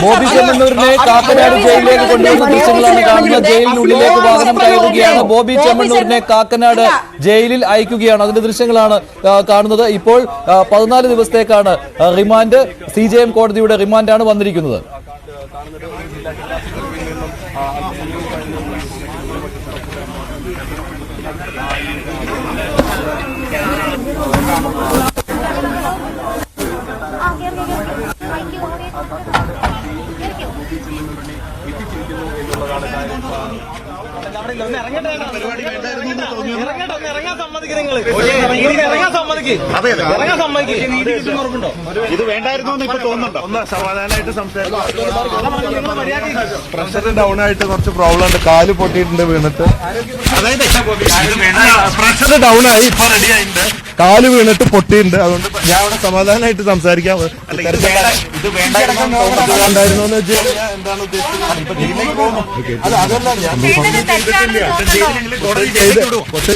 ബോബി ചെമ്മണ്ണൂരിനെ കാക്കനാട് ജയിലിലേക്ക് കൊണ്ടുവരുന്ന ദൃശ്യങ്ങളാണ് കാണുന്നത്. ജയിലിനുള്ളിലേക്ക് വാഹനം കയറുകയാണ്. ബോബി ചെമ്മണ്ണൂരിനെ കാക്കനാട് ജയിലിൽ അയക്കുകയാണ്. അതിന്റെ ദൃശ്യങ്ങളാണ് കാണുന്നത്. ഇപ്പോൾ 14 ദിവസത്തേക്കാണ് റിമാൻഡ്. CJM കോടതിയുടെ റിമാൻഡാണ് വന്നിരിക്കുന്നത്. ഇത് വേണ്ടായിരുന്നു ഇപ്പൊ തോന്നുന്നുണ്ടോ? ഒന്ന് സമാധാനമായിട്ട് പ്രഷർ ഡൗൺ ആയിട്ട് കുറച്ച് പ്രോബ്ലം ഉണ്ട്. കാല് പൊട്ടിയിട്ടുണ്ട് വീണിട്ട്. അതായത് പ്രഷർ ഡൗൺ ആയി ഇപ്പൊ റെഡി ആയിട്ടുണ്ട്. കാല് വീണിട്ട് പൊട്ടിയിട്ടുണ്ട്. അതുകൊണ്ട് ഞാൻ അവിടെ സമാധാനമായിട്ട് സംസാരിക്കാം. ഇത് വേണ്ടായിരുന്നു എന്ന് വെച്ച് കഴിഞ്ഞാൽ എന്താണ് ഉദ്ദേശിച്ചത്?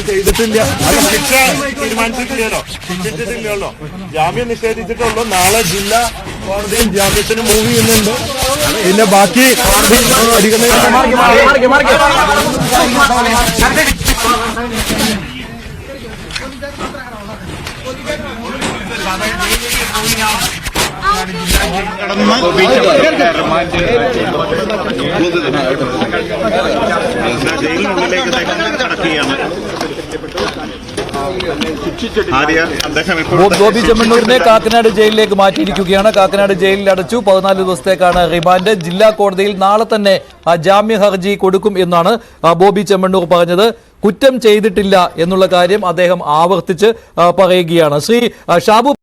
ചെയ്തിട്ടില്ല, തീരുമാനിച്ചിട്ടില്ലല്ലോ. ജാമ്യം നിഷേധിച്ചിട്ടുള്ളൂ. നാളെ ജില്ലാ കോടതിയും ജാമ്യത്തിന് മൂവ് ചെയ്യുന്നുണ്ട്. പിന്നെ ബാക്കി ബോബി ചെമ്മണ്ണൂരിനെ കാക്കനാട് ജയിലിലേക്ക് മാറ്റിയിരിക്കുകയാണ്. കാക്കനാട് ജയിലിൽ അടച്ചു. 14 ദിവസത്തേക്കാണ് റിമാൻഡ്. ജില്ലാ കോടതിയിൽ നാളെ തന്നെ ജാമ്യ ഹർജി കൊടുക്കും എന്നാണ് ബോബി ചെമ്മണ്ണൂർ പറഞ്ഞത്. കുറ്റം ചെയ്തിട്ടില്ല എന്നുള്ള കാര്യം അദ്ദേഹം ആവർത്തിച്ച് പറയുകയാണ്. ശ്രീ ഷാബു